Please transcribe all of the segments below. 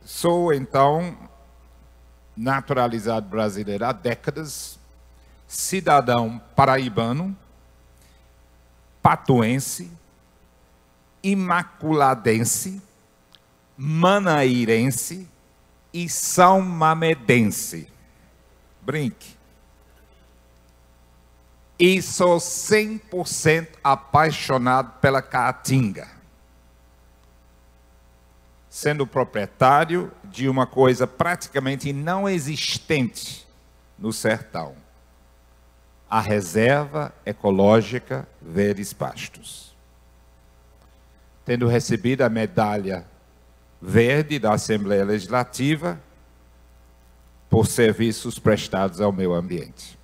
Sou, então, naturalizado brasileiro há décadas, cidadão paraibano, patuense, imaculadense, manairense e são mamedense. Brinque. E sou 100% apaixonado pela caatinga, sendo proprietário de uma coisa praticamente não existente no sertão: a Reserva Ecológica Verdes Pastos. Tendo recebido a medalha verde da Assembleia Legislativa por serviços prestados ao meio ambiente.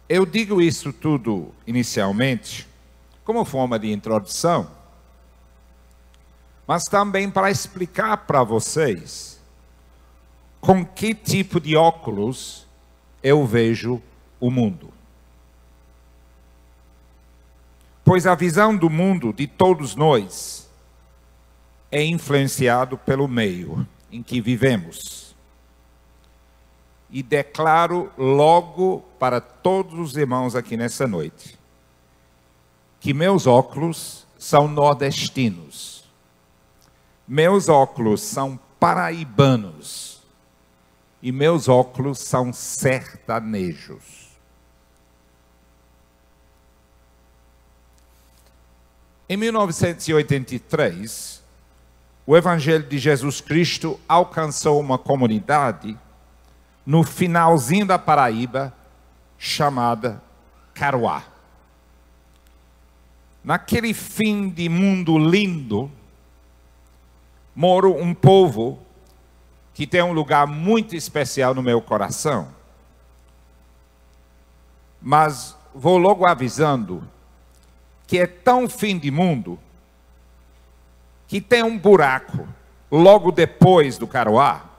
Eu digo isso tudo inicialmente como forma de introdução, mas também para explicar para vocês com que tipo de óculos eu vejo o mundo. Pois a visão do mundo de todos nós é influenciado pelo meio em que vivemos. E declaro logo para todos os irmãos aqui nessa noite que meus óculos são nordestinos. Meus óculos são paraibanos. E meus óculos são sertanejos. Em 1983, o Evangelho de Jesus Cristo alcançou uma comunidade no finalzinho da Paraíba, chamada Caruá. Naquele fim de mundo lindo, mora um povo que tem um lugar muito especial no meu coração. Mas vou logo avisando que é tão fim de mundo que tem um buraco logo depois do Caruá,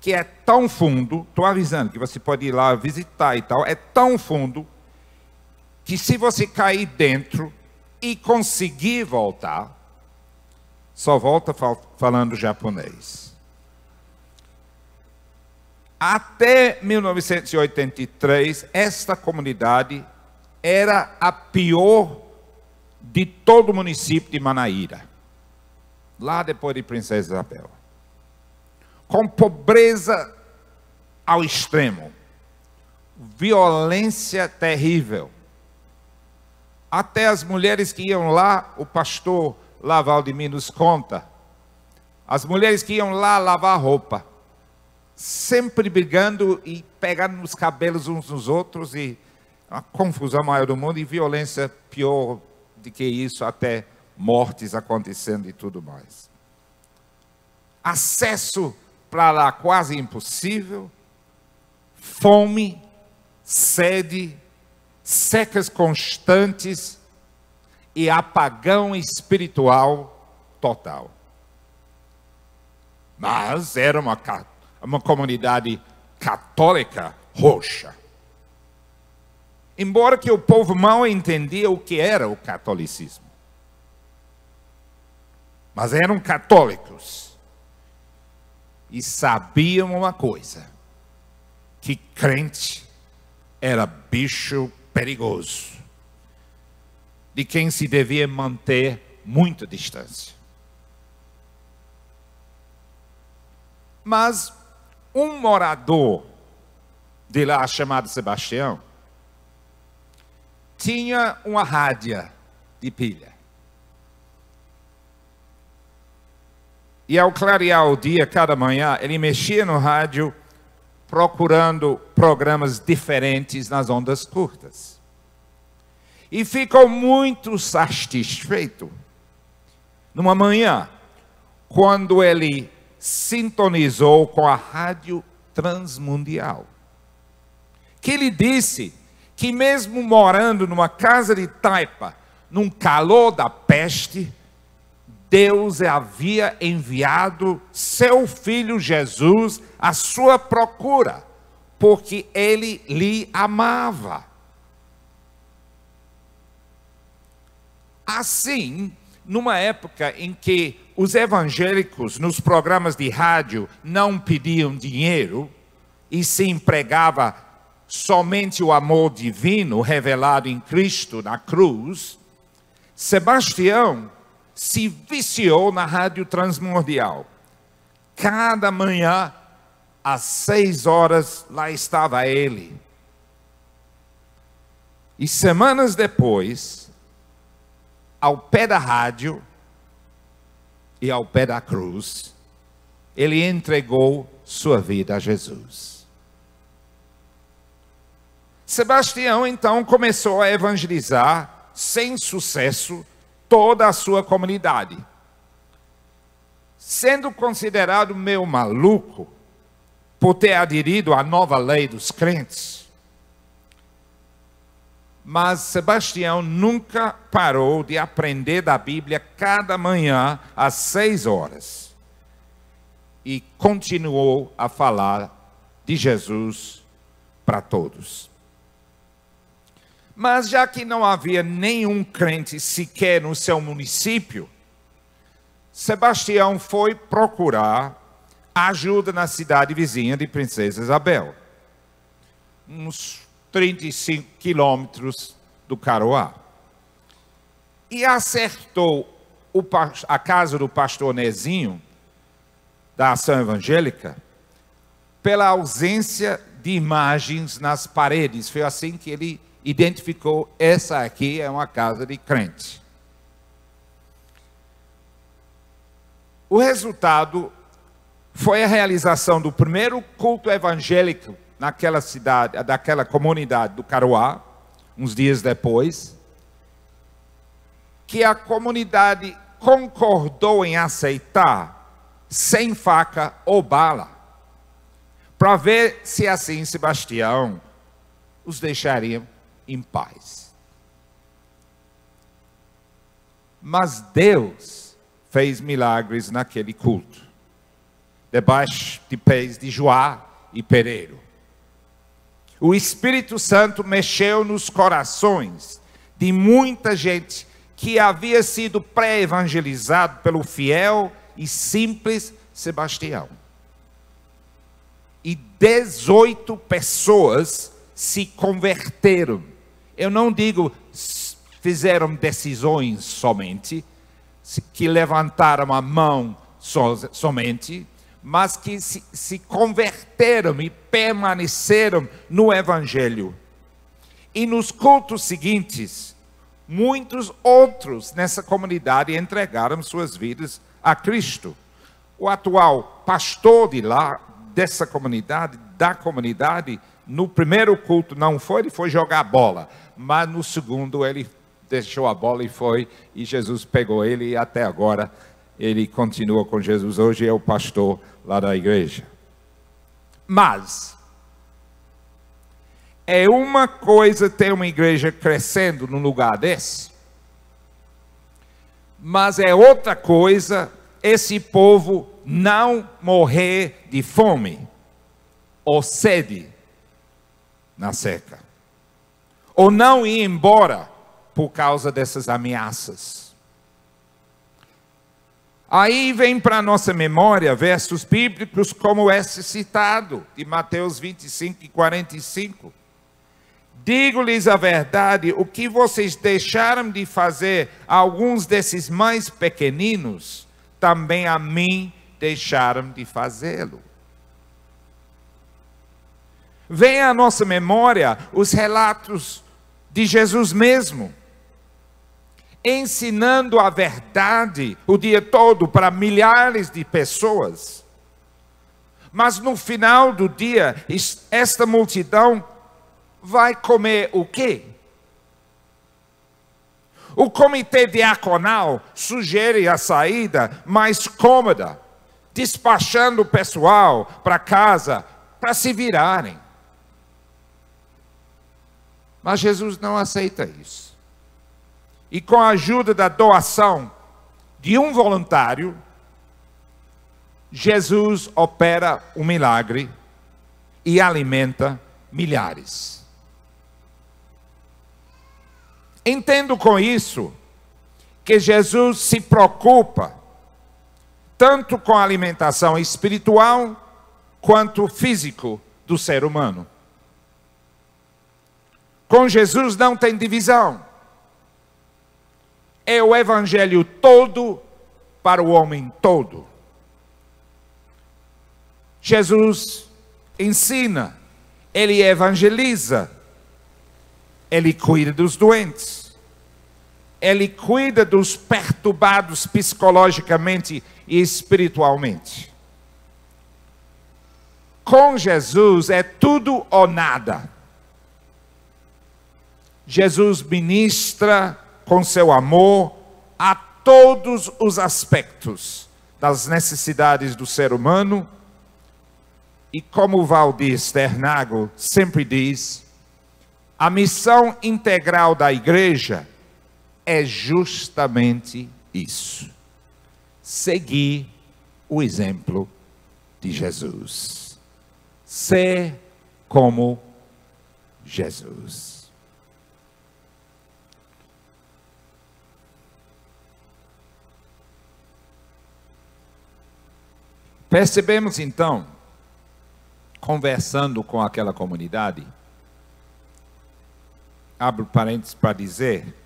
que é tão fundo, estou avisando que você pode ir lá visitar e tal, é tão fundo que se você cair dentro e conseguir voltar, só volta falando japonês. Até 1983, esta comunidade era a pior de todo o município de Manaíra, lá depois de Princesa Isabel. Com pobreza ao extremo, violência terrível. Até as mulheres que iam lá, o pastor lá Valdemir nos conta, as mulheres que iam lá lavar roupa, sempre brigando e pegando nos cabelos uns nos outros, e uma confusão maior do mundo, e violência pior do que isso, até mortes acontecendo e tudo mais. Acesso para lá quase impossível, fome, sede, secas constantes e apagão espiritual total. Mas era uma comunidade católica roxa. Embora que o povo mal entendia o que era o catolicismo. Mas eram católicos. E sabiam uma coisa, que crente era bicho perigoso, de quem se devia manter muita distância. Mas um morador de lá, chamado Sebastião, tinha uma rádio de pilha. E ao clarear o dia, cada manhã, ele mexia no rádio, procurando programas diferentes nas ondas curtas. E ficou muito satisfeito numa manhã, quando ele sintonizou com a Rádio Transmundial. Que ele disse que mesmo morando numa casa de taipa, num calor da peste, Deus havia enviado seu filho Jesus à sua procura, porque ele lhe amava. Assim, numa época em que os evangélicos nos programas de rádio não pediam dinheiro e se empregava somente o amor divino revelado em Cristo na cruz, Sebastião se viciou na rádio transmundial. Cada manhã, às 6 horas, lá estava ele. E semanas depois, ao pé da rádio e ao pé da cruz, ele entregou sua vida a Jesus. Sebastião, então, começou a evangelizar, sem sucesso, toda a sua comunidade. Sendo considerado meio maluco, por ter aderido à nova lei dos crentes, mas Sebastião nunca parou de aprender da Bíblia cada manhã às 6 horas. E continuou a falar de Jesus para todos. Mas já que não havia nenhum crente sequer no seu município, Sebastião foi procurar ajuda na cidade vizinha de Princesa Isabel, uns 35 quilômetros do Caroá. E acertou a casa do pastor Nezinho, da Ação Evangélica, pela ausência de imagens nas paredes. Foi assim que ele identificou: essa aqui é uma casa de crente. O resultado foi a realização do primeiro culto evangélico naquela cidade, daquela comunidade do Caroá, uns dias depois, que a comunidade concordou em aceitar, sem faca ou bala, para ver se assim Sebastião os deixaria em paz. Mas Deus fez milagres naquele culto, debaixo de pés de Joá e Pereiro. O Espírito Santo mexeu nos corações de muita gente que havia sido pré-evangelizado pelo fiel e simples Sebastião. E 18 pessoas se converteram. Eu não digo fizeram decisões somente, que levantaram a mão somente, mas que se converteram e permaneceram no Evangelho. E nos cultos seguintes, muitos outros nessa comunidade entregaram suas vidas a Cristo. O atual pastor de lá, dessa comunidade, no primeiro culto não foi, ele foi jogar bola, mas no segundo ele deixou a bola e foi, e Jesus pegou ele, e até agora ele continua com Jesus. Hoje é o pastor lá da igreja. Mas é uma coisa ter uma igreja crescendo num lugar desse, mas é outra coisa esse povo não morrer de fome ou sede na seca, ou não ir embora por causa dessas ameaças. Aí vem para a nossa memória versos bíblicos como esse citado, de Mateus 25 e 45. Digo-lhes a verdade, o que vocês deixaram de fazer a alguns desses mais pequeninos, também a mim deixaram de fazê-lo. Vem à nossa memória os relatos de Jesus mesmo, ensinando a verdade o dia todo para milhares de pessoas. Mas no final do dia, esta multidão vai comer o quê? O comitê diaconal sugere a saída mais cômoda, despachando o pessoal para casa para se virarem. Mas Jesus não aceita isso. E com a ajuda da doação de um voluntário, Jesus opera um milagre e alimenta milhares. Entendo com isso que Jesus se preocupa tanto com a alimentação espiritual quanto físico do ser humano. Com Jesus não tem divisão. É o evangelho todo para o homem todo. Jesus ensina, ele evangeliza, ele cuida dos doentes, ele cuida dos perturbados psicologicamente e espiritualmente. Com Jesus é tudo ou nada. Jesus ministra com seu amor a todos os aspectos das necessidades do ser humano. E como Valdir Sternagel sempre diz, a missão integral da igreja é justamente isso: seguir o exemplo de Jesus. Ser como Jesus. Percebemos então, conversando com aquela comunidade, abro parênteses para dizer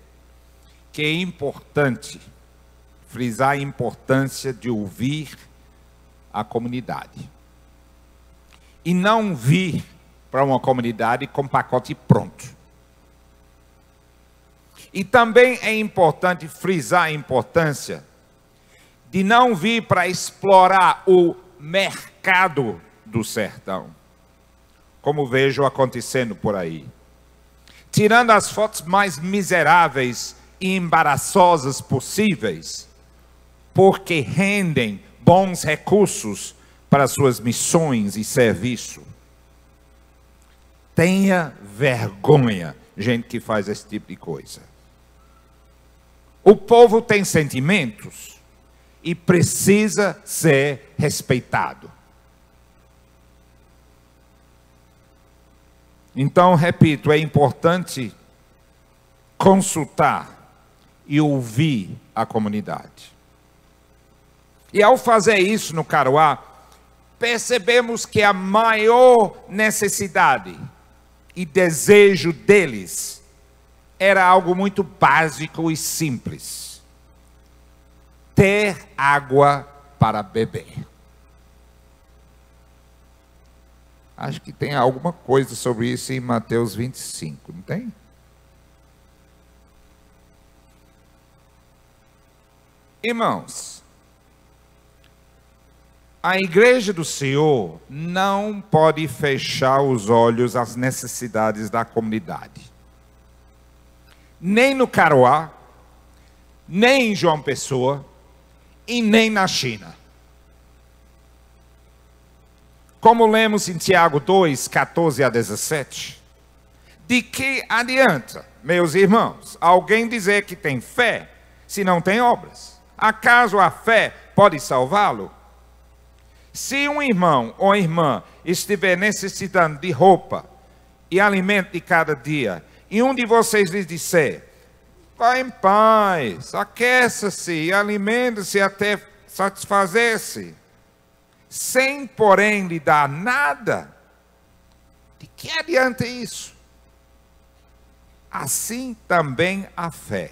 que é importante frisar a importância de ouvir a comunidade. E não vir para uma comunidade com pacote pronto. E também é importante frisar a importância de não vir para explorar o mercado do sertão, como vejo acontecendo por aí. Tirando as fotos mais miseráveis e embaraçosas possíveis, porque rendem bons recursos para suas missões e serviço. Tenha vergonha, gente que faz esse tipo de coisa. O povo tem sentimentos e precisa ser respeitado. Então, repito, é importante consultar e ouvir a comunidade. E ao fazer isso no Caruá, percebemos que a maior necessidade e desejo deles era algo muito básico e simples: ter água para beber. Acho que tem alguma coisa sobre isso em Mateus 25, não tem? Irmãos, a igreja do Senhor não pode fechar os olhos às necessidades da comunidade. Nem no Caruá, nem em João Pessoa e nem na China. Como lemos em Tiago 2, 14 a 17, de que adianta, meus irmãos, alguém dizer que tem fé se não tem obras? Acaso a fé pode salvá-lo? Se um irmão ou irmã estiver necessitando de roupa e alimento de cada dia, e um de vocês lhes disser: vá em paz, aqueça-se e alimente-se até satisfazer-se, sem porém lhe dar nada, de que adianta isso? Assim também a fé,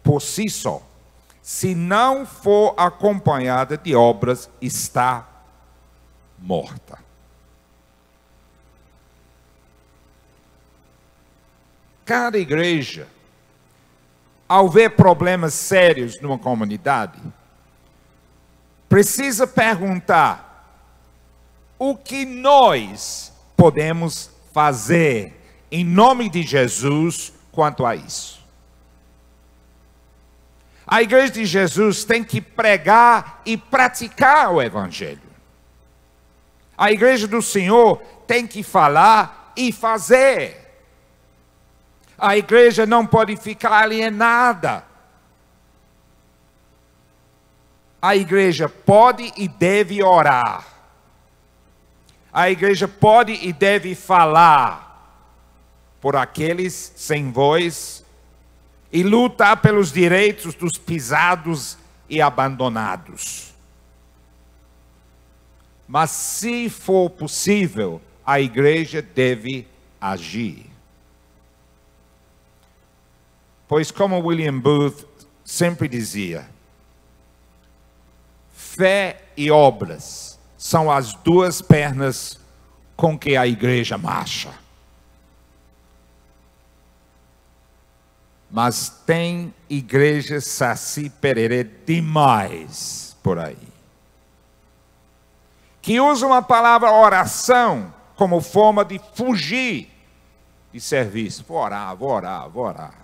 por si só, se não for acompanhada de obras, está morta. Cada igreja, ao ver problemas sérios numa comunidade, precisa perguntar: o que nós podemos fazer em nome de Jesus quanto a isso? A igreja de Jesus tem que pregar e praticar o evangelho. A igreja do Senhor tem que falar e fazer. A igreja não pode ficar alienada. A igreja pode e deve orar. A igreja pode e deve falar por aqueles sem voz e lutar pelos direitos dos pisados e abandonados. Mas, se for possível, a igreja deve agir. Pois, como William Booth sempre dizia, fé e obras são as duas pernas com que a igreja marcha. Mas tem igrejas saci pererê demais por aí, que usam a palavra oração como forma de fugir de serviço. Vou orar, vou orar, vou orar.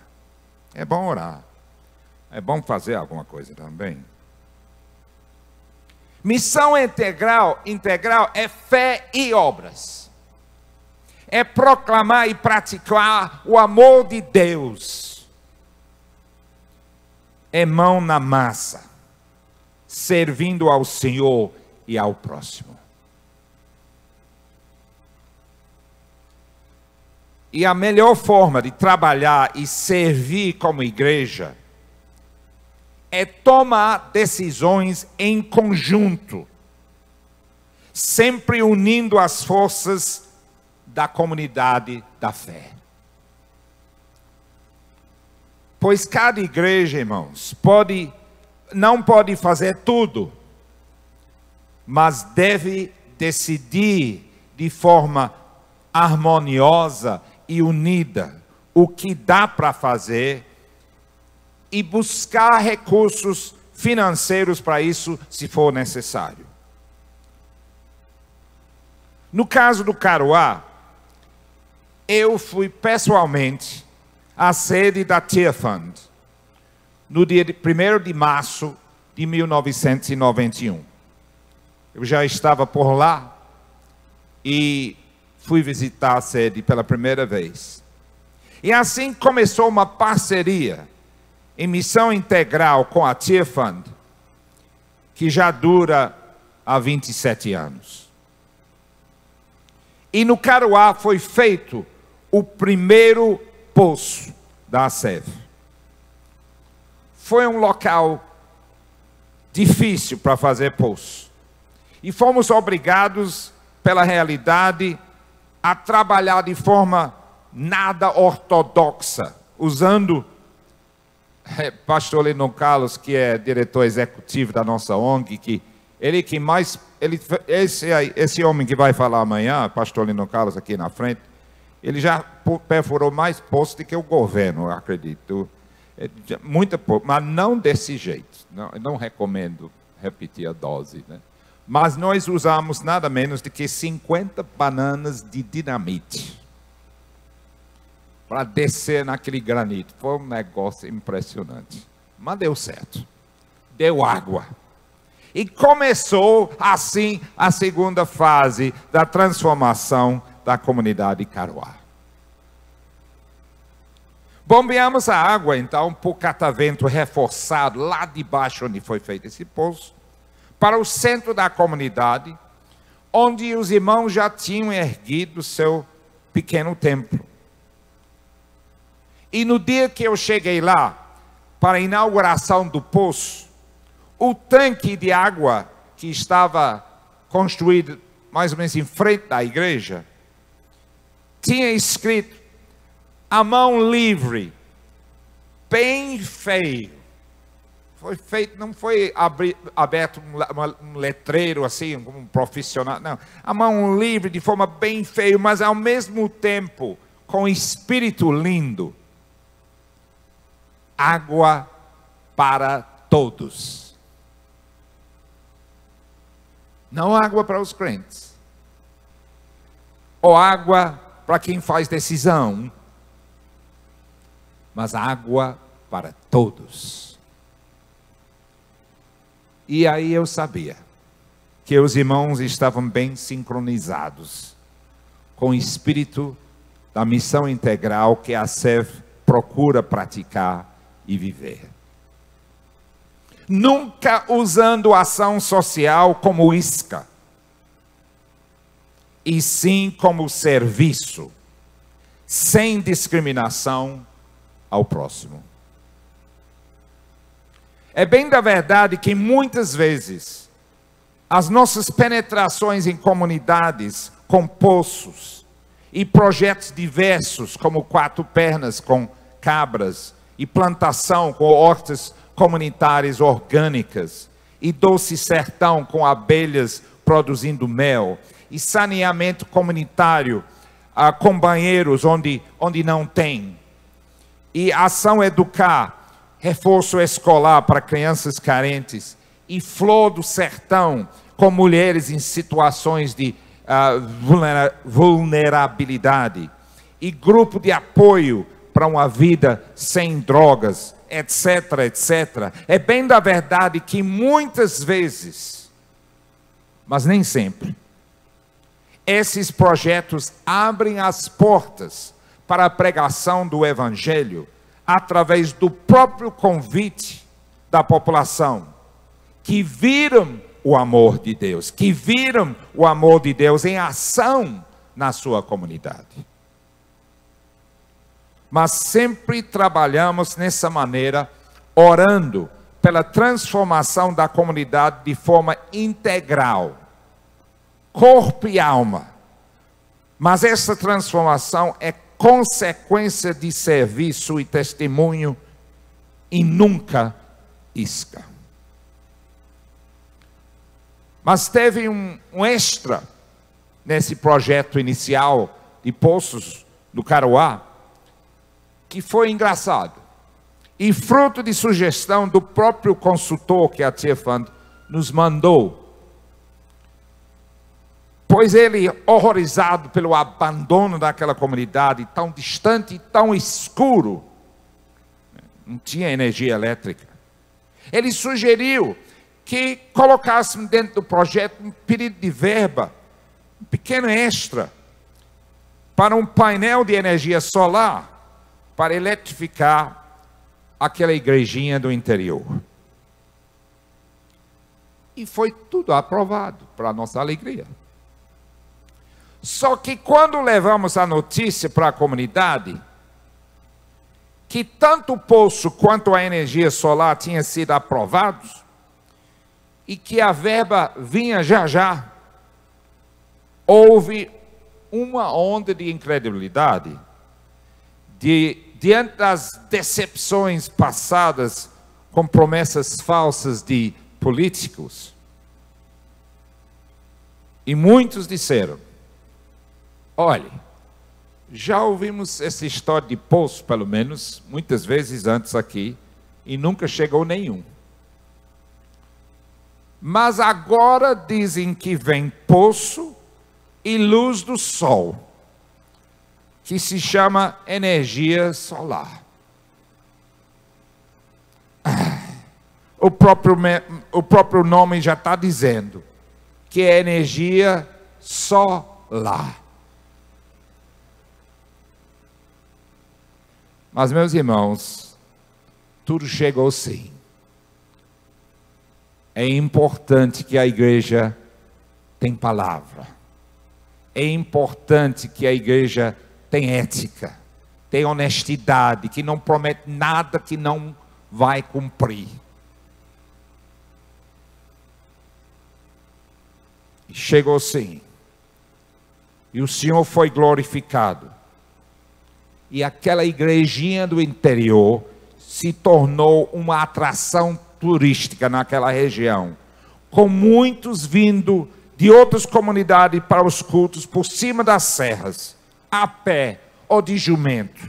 É bom orar. É bom fazer alguma coisa também. Missão integral é fé e obras. É proclamar e praticar o amor de Deus. É mão na massa, servindo ao Senhor e ao próximo. E a melhor forma de trabalhar e servir como igreja é tomar decisões em conjunto, sempre unindo as forças da comunidade da fé. Pois cada igreja, irmãos, não pode fazer tudo, mas deve decidir de forma harmoniosa e unida o que dá para fazer e buscar recursos financeiros para isso, se for necessário. No caso do Caruá, eu fui pessoalmente à sede da Tear Fund no dia 1º de março de 1991. Eu já estava por lá e fui visitar a sede pela primeira vez. E assim começou uma parceria em missão integral com a Tear Fund, que já dura há 27 anos. E no Caruá foi feito o primeiro poço da ACEF. Foi um local difícil para fazer poço. E fomos obrigados, pela realidade, a trabalhar de forma nada ortodoxa, usando pastor Lennon Carlos, que é diretor executivo da nossa ONG, esse homem que vai falar amanhã, pastor Lennon Carlos aqui na frente, ele já perfurou mais poços do que o governo, eu acredito. Muita pouco, mas não desse jeito. Não recomendo repetir a dose, né? Mas nós usamos nada menos do que 50 bananas de dinamite para descer naquele granito. Foi um negócio impressionante. Mas deu certo. Deu água. E começou assim a segunda fase da transformação da comunidade Caruá. Bombeamos a água, então, por catavento reforçado, lá de baixo onde foi feito esse poço, para o centro da comunidade, onde os irmãos já tinham erguido seu pequeno templo. E no dia que eu cheguei lá, para a inauguração do poço, o tanque de água que estava construído mais ou menos em frente da igreja, tinha escrito, a mão livre, bem feio. Foi feito, não foi aberto um letreiro assim, como um profissional, não. A mão livre de forma bem feia, mas ao mesmo tempo com espírito lindo. Água para todos. Não água para os crentes. Ou água para quem faz decisão. Mas água para todos. E aí eu sabia que os irmãos estavam bem sincronizados com o espírito da missão integral que a ACEF procura praticar e viver. Nunca usando ação social como isca, e sim como serviço, sem discriminação ao próximo. É bem da verdade que muitas vezes as nossas penetrações em comunidades com poços e projetos diversos, como Quatro Pernas com cabras, e plantação com hortas comunitárias orgânicas, e Doce Sertão com abelhas produzindo mel, e saneamento comunitário com banheiros onde não tem, e ação educar, reforço escolar para crianças carentes, e Flor do Sertão com mulheres em situações de vulnerabilidade, e grupo de apoio para uma vida sem drogas, etc, etc. É bem da verdade que muitas vezes, mas nem sempre, esses projetos abrem as portas para a pregação do Evangelho através do próprio convite da população, que viram o amor de Deus, que viram o amor de Deus em ação na sua comunidade. Mas sempre trabalhamos nessa maneira, orando pela transformação da comunidade de forma integral, corpo e alma. Mas essa transformação é consequência de serviço e testemunho e nunca isca. Mas teve um extra nesse projeto inicial de Poços do Caruá, que foi engraçado, e fruto de sugestão do próprio consultor que a Tiefand nos mandou, pois ele, horrorizado pelo abandono daquela comunidade tão distante e tão escuro, não tinha energia elétrica, ele sugeriu que colocássemos dentro do projeto um pedido de verba, um pequeno extra, para um painel de energia solar, para eletrificar aquela igrejinha do interior. E foi tudo aprovado, para a nossa alegria. Só que quando levamos a notícia para a comunidade, que tanto o poço quanto a energia solar tinham sido aprovados, e que a verba vinha já já, houve uma onda de incredulidade, diante das decepções passadas com promessas falsas de políticos. E muitos disseram: olhe, já ouvimos essa história de poço, pelo menos, muitas vezes antes aqui, e nunca chegou nenhum. Mas agora dizem que vem poço e luz do sol, que se chama energia solar. O próprio nome já está dizendo que é energia solar. Mas, meus irmãos, tudo chegou sim. É importante que a igreja tenha palavra. É importante que a igreja tenha ética, tenha honestidade, que não promete nada que não vai cumprir. E chegou sim. E o Senhor foi glorificado. E aquela igrejinha do interior se tornou uma atração turística naquela região, com muitos vindo de outras comunidades para os cultos por cima das serras, a pé ou de jumento,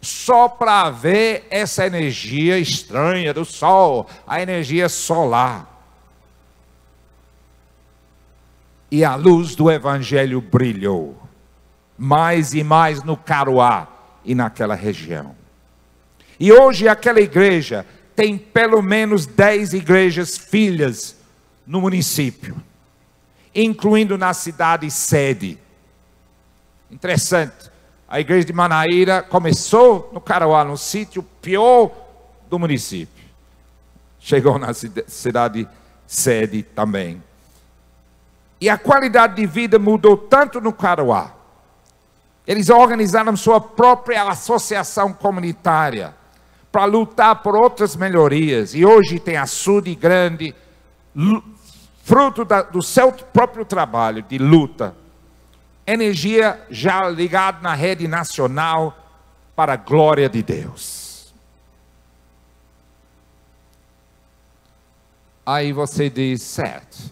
só para ver essa energia estranha do sol, a energia solar. E a luz do Evangelho brilhou mais e mais no Caruá e naquela região. E hoje aquela igreja tem pelo menos 10 igrejas filhas no município, incluindo na cidade sede. Interessante, a igreja de Manaíra começou no Caruá, no sítio pior do município. Chegou na cidade sede também. E a qualidade de vida mudou tanto no Caruá. Eles organizaram sua própria associação comunitária para lutar por outras melhorias, e hoje tem açude grande, fruto do seu próprio trabalho de luta, energia já ligada na rede nacional para a glória de Deus. Aí você diz, certo,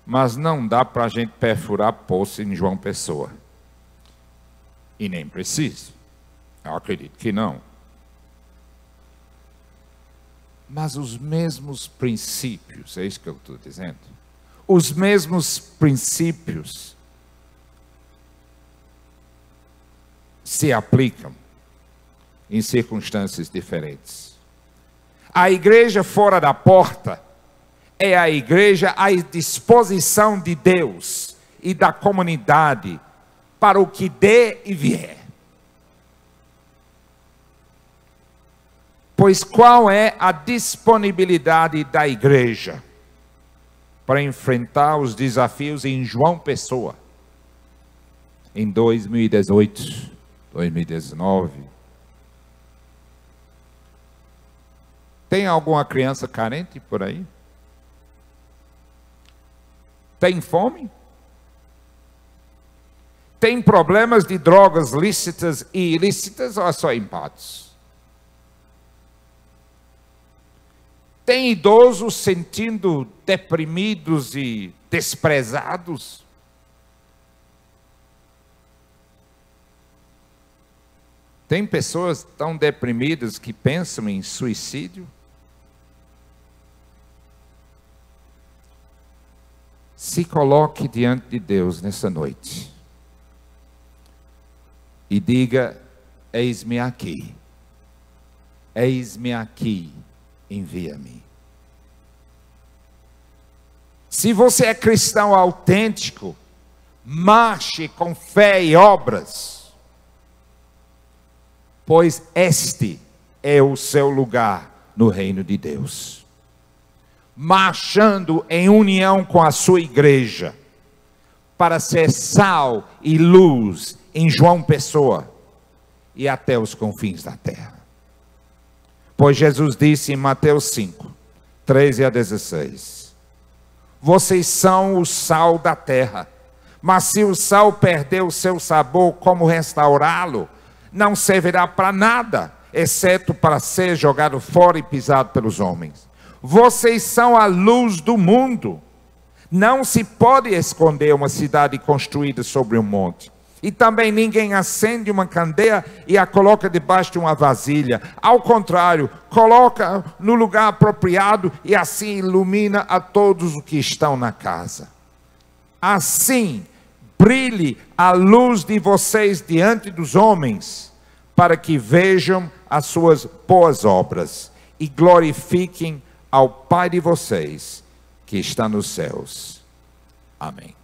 mas não dá para a gente perfurar poço em João Pessoa. E nem preciso. Eu acredito que não. Mas os mesmos princípios, é isso que eu estou dizendo, os mesmos princípios se aplicam em circunstâncias diferentes. A igreja fora da porta é a igreja à disposição de Deus e da comunidade para o que der e vier. Pois qual é a disponibilidade da igreja para enfrentar os desafios em João Pessoa em 2018, 2019? Tem alguma criança carente por aí? Tem fome? Tem problemas de drogas lícitas e ilícitas ou só empates? Tem idosos sentindo deprimidos e desprezados? Tem pessoas tão deprimidas que pensam em suicídio? Se coloque diante de Deus nessa noite e diga: eis-me aqui, envia-me. Se você é cristão autêntico, marche com fé e obras, pois este é o seu lugar no reino de Deus. Marchando em união com a sua igreja, para ser sal e luz em João Pessoa e até os confins da terra. Pois Jesus disse em Mateus 5, 13 a 16, vocês são o sal da terra, mas se o sal perder o seu sabor, como restaurá-lo? Não servirá para nada, exceto para ser jogado fora e pisado pelos homens. Vocês são a luz do mundo. Não se pode esconder uma cidade construída sobre um monte. E também ninguém acende uma candeia e a coloca debaixo de uma vasilha. Ao contrário, coloca no lugar apropriado e assim ilumina a todos os que estão na casa. Assim, brilhe a luz de vocês diante dos homens, para que vejam as suas boas obras e glorifiquem ao Pai de vocês, que está nos céus. Amém.